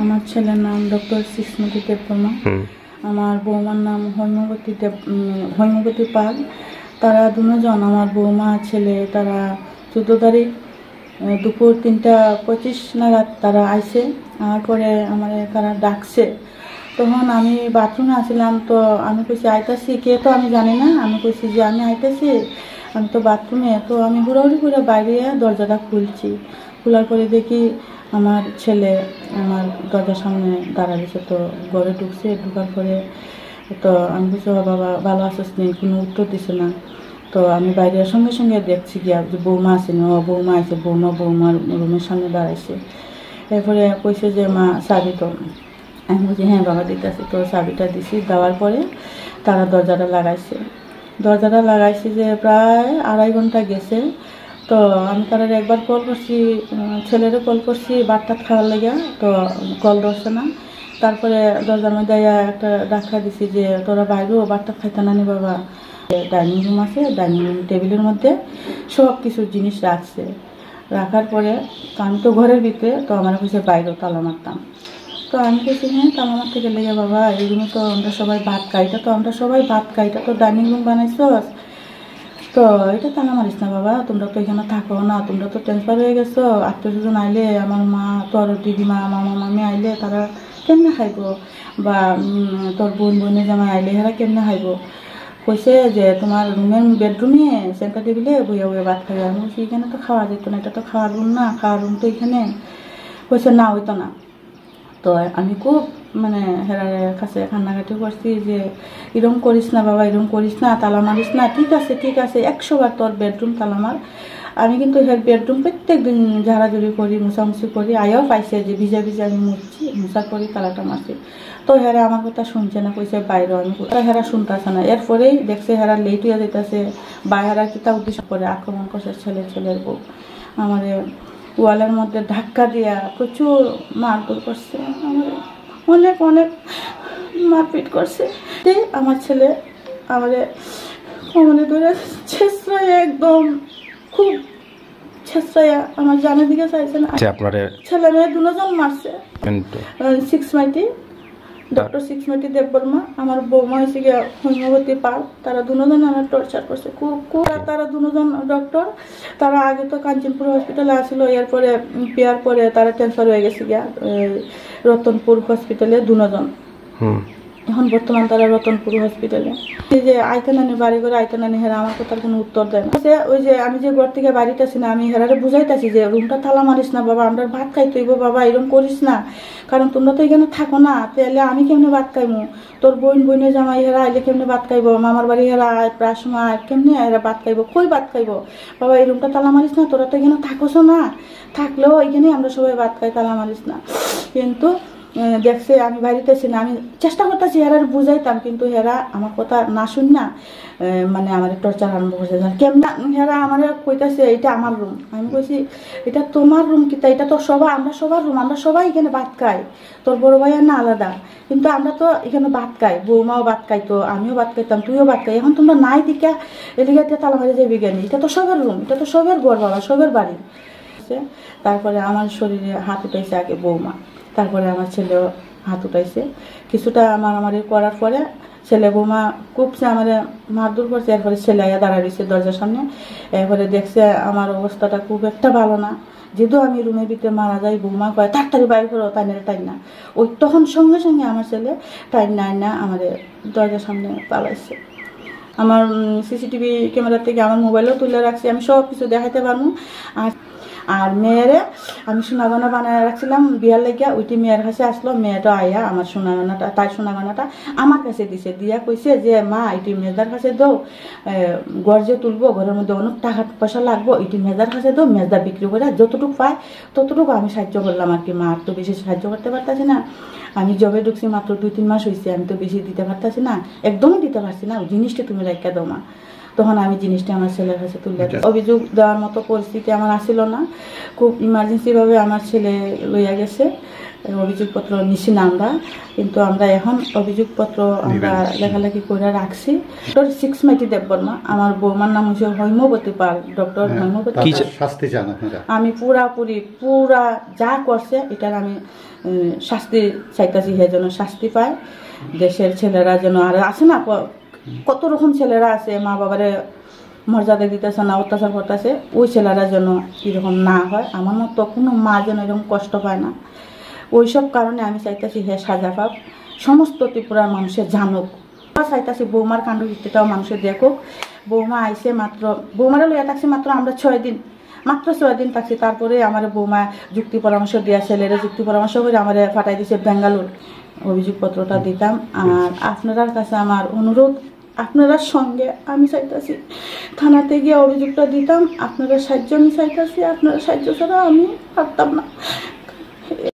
আমার ছেলের নাম ডক্টর শিশুমতি দেববর্মা, আমার বৌমার নাম হৈমবতী পাল। তারা দুজন, আমার বৌমা ছেলে, তারা 14 তারিখ দুপুর 3:25 নাগাদ তারা আইসে। আর পরে আমার তারা ডাকছে, তখন আমি বাথরুমে আসছিলাম। তো আমি কইছি আইতাছি, কে তো আমি জানি না। আমি কইছি যে আমি আইতাছি, আমি তো বাথরুমে। তো আমি হুড়াহুড়ি করে বাইরে দরজাটা খুলছি। খোলার পরে দেখি আমার ছেলে আমার দরজার সামনে দাঁড়াইছে। তো ঘরে ঢুকছে, ঢুকার পরে তো আমি বলছি বাবা ভালো আছিস নেই, কোনো উত্তর দিছে না। তো আমি বাইরের সঙ্গে সঙ্গে দেখছি গিয়া যে বৌমা আছে না, বৌমা আছে, বৌমার রুমের সামনে দাঁড়াইছে। এরপরে কইছে যে মা চাবি তো। আমি বলছি হ্যাঁ বাবা দিতেছি। তো চাবিটা দিছি, দেওয়ার পরে তারা দরজাটা লাগাইছে যে প্রায় 2.5 ঘন্টা গেছে। তো আমি তারা একবার কল করছি, ছেলেরও কল করছি ভাত খাওয়ার লেগে, তো কল ধরছে না। তারপরে দরজার মধ্যে একটা ডাক্তার দিছি যে তোরা বাইরেও ভাত খাইতে নানি বাবা। ডাইনিং রুম আছে, ডাইনিং রুম টেবিলের মধ্যে সব কিছু জিনিস রাখার পরে তো আমি তো ঘরের ভিতরে, তো আমার কাছে বাইরেও তালা মারতাম। তো আমি বলছি হ্যাঁ তালা মারতে গেলে বাবা এই রুমে তো আমরা সবাই ভাত খাই, এটা তো ডাইনিং রুম বানাইছ, তো এটা তালা মারিস না বাবা, তোমরা তো এখানে থাকো না, তোমরা তো ট্রান্সফার হয়ে গেছো। আত্মীয়স্বজন আইলে, আমার মা, তোর দিদিমা, মামা মামি আইলে তারা কেমনে খাইব, বা তোর বোনে জামাই আইলে এরা কেমনে খাইব। কইছে যে তোমার রুমের বেডরুমে সেন্টার টেবিলে বইয়া ভাত খাবে। আমি বলছি এখানে তো খাওয়া যেত না, এটা তো খাওয়ার রুম না, খাওয়ার রুম তো এখানে। কইছে না হইতো না। তো আমি খুব হেরার কাছে কান্নাকাটি করছি যে এরকম করিস না বাবা, এরকম করিস না, তালা মারিস না। ঠিক আছে 100 বার তোর বেডরুম তালা মার। আমি কিন্তু বেডরুম প্রত্যেক দিন ঝাড়াঝুড়ি করি, মুছামুছি করি। আয়াও পাইছে যে ভিজা আমি মুছছি, মুছা করি, তালাটা মারছি। তো হেরা আমার কথা শুনছে না, কইছে বাইরে। আমি হেরা শুনতেছে না। এরপরেই দেখছে হেরা লেট হয়ে যেতেছে, বা হেরা কিতা উদ্দেশ্য করে আক্রমণ করছে ছেলের বউ। আমার ওয়ালের মধ্যে ধাক্কা দিয়া প্রচুর মারধর করছে, আমার অনেক মারপিট করছে। আমার ছেলে আমারে কোমরে ধরে ছেঁচড়াইয়া, একদম খুব ছেঁচড়াইয়া আমার জানের দিকে চাইছে না। ছেলে মেয়ে দুজন মারছে। 6 মাইটি ডক্টর শিশুমতি দেববর্মা, আমার বৌমা হয়েছে গিয়া হৈমবতী পাল। তারা দুজন আমার টর্চার করছে খুব। তারা দুজন ডক্টর, তারা আগে তো কাঞ্চনপুর হসপিটালে আসলো, এরপরে বিয়ার পরে তারা ট্রান্সফার হয়ে গেছে গিয়া রতনপুর হসপিটালে দুজন। এখন বর্তমান তারা রতনপুর হসপিটালে। এই যে আইতে নানি বাড়ি করে আইতে নানি, হেরা আমার কথার কোনো উত্তর দেয় না। ওই যে আমি যে ঘর থেকে বাড়িতেছি না, আমি হেরারে বুঝাইতেছি যে রুমটা তালা মারিস না বাবা, আমরা ভাত খাইতে হইব বাবা, এরকম করিস না, কারণ তোমরা তো এখানে থাকো না, তাহলে আমি কেমনে ভাত খাইবো, তোর বোনে জামাই হেরা আইলে কেমনে ভাত খাইবো, মামার বাড়ি হেরা প্রায় সময় কেমনে এরা ভাত খাইবো, কই ভাত খাইবো বাবা, এই রুমটা তালা মারিস না, তোরা তো এখানে থাকোস না, থাকলেও এখানে আমরা সবাই ভাত খাই, তালা মারিস না। কিন্তু দেখছে আমি বাড়িতেছি না, আমি চেষ্টা করতেছি হেরার বুঝাইতাম, কিন্তু হেরা আমার কথা না শুন না আমার টর্চার আরম্ভ করছে। কেমন হেরা আমার কইতাছে এটা আমার রুম। আমি কইছি এটা তোমার রুম কিতা, এটা তো আমরা সবার রুম, আমরা সবাই এখানে ভাত খাই, তোর বড় ভাইয়া না আলাদা, কিন্তু আমরা তো এখানে ভাত খাই, বৌমাও ভাত খাইতো, আমিও ভাত খাইতাম, তুইও ভাত খাই, এখন তোমরা নাই দিকা এদিকে তালা মারি যাবি জ্ঞানী, এটা তো সবার রুম, এটা তো সবার ঘর বাবা, সবার বাড়ি। তারপরে আমার শরীরে হাত উঠাইছে আগে বৌমা, তারপরে আমার ছেলেও হাত উঠাইছে। কিছুটা মারামারি করার পরে ছেলে বৌমা খুব আমার মারধর করছে। এরপরে ছেলে আয়া দাঁড়া রয়েছে দরজার সামনে। এরপরে দেখছে আমার অবস্থাটা খুব একটা ভালো না, যেহেতু আমি রুমের ভিতরে মারা যাই, বৌমা কয় তাড়াতাড়ি বাইর করো, টাইন না। ওই তখন সঙ্গে সঙ্গে আমার ছেলে টাইন না আমাদের দরজার সামনে পালাইছে। আমার সিসিটিভি ক্যামেরা থেকে আমার মোবাইলও তুলে রাখছি, আমি সব কিছু দেখাতে পারবো। আর মেয়েরে আমি সোনাগনা বানায় রাখছিলাম বিয়ার লেগিয়া, ওইটি মেয়ের কাছে আসলো, মেয়েটা আইয়া আমার সোনাগনাটা, তাই সোনাগনাটা আমার কাছে দিছে, দিয়া কইছে যে মা এটি মেজদার কাছে দাও, গড় যে তুলবো, ঘরের মধ্যে অনেক টাকা পয়সা লাগবো, এটি মেজদার কাছে দাও, মেজদা বিক্রি করে যতটুকু পায় ততটুকু আমি সাহায্য করলাম আর কি। মা আর তো বেশি সাহায্য করতে পারতেছি না, আমি জবে ঢুকছি মাত্র 2-3 মাস হয়েছে, আমি তো বেশি দিতে পারতেছি না, একদমই দিতে পারছি না, ওই জিনিসটা তুমি রেখে দাও মা। তখন আমি জিনিসটা আমার ছেলের কাছে তুলে দিই। অভিযোগ দেওয়ার মতো পরিস্থিতি আমার আসিল না, খুব ইমার্জেন্সিভাবে আমার ছেলে লইয়া গেছে, অভিযোগপত্র নিছি না আমরা, কিন্তু আমরা এখন অভিযোগপত্র আমরা লেখালেখি করে রাখছি। ডক্টর শিশুমতি দেববর্মা, আমার বৌমার নাম হচ্ছে হৈমবতী পাল, ডক্টর হৈমবতী। শাস্তি চান আপনারা? আমি পুরা যা করছে এটার আমি শাস্তি চাইতাছি, হে যেন শাস্তি পায়। দেশের ছেলেরা যেন, আর আছে না কত রকম ছেলেরা আছে মা বাবারে মর্যাদা দিতেছে না, অত্যাচার করতেছে, ওই ছেলেরা যেন এরকম না হয়। আমার মতো কোনো মা যেন এরকম কষ্ট পায় না। ওইসব কারণে আমি চাইতেছি হে সাজা পাক, সমস্ত ত্রিপুরার মানুষের জানুক। চাইতেছি বৌমার কাণ্ডকীর্তিটাও মানুষের দেখুক। বৌমা আইসে মাত্র, বৌমারা লইয়া থাকছি মাত্র আমরা 6 দিন, মাত্র 6 দিন থাকছি। তারপরে আমার বৌমা যুক্তি পরামর্শ দিয়া ছেলেরা যুক্তি পরামর্শ করে আমার ফাটাই দিছে বেঙ্গালুর। অভিযোগপত্রটা দিতাম। আর আপনার কাছে আমার অনুরোধ, আপনার সঙ্গে আমি চাইতেছি থানাতে গিয়ে অভিযোগটা দিতাম। আপনারা সাহায্য আমি চাইতেছি, আপনারা সাহায্য ছাড়া আমি পারতাম না।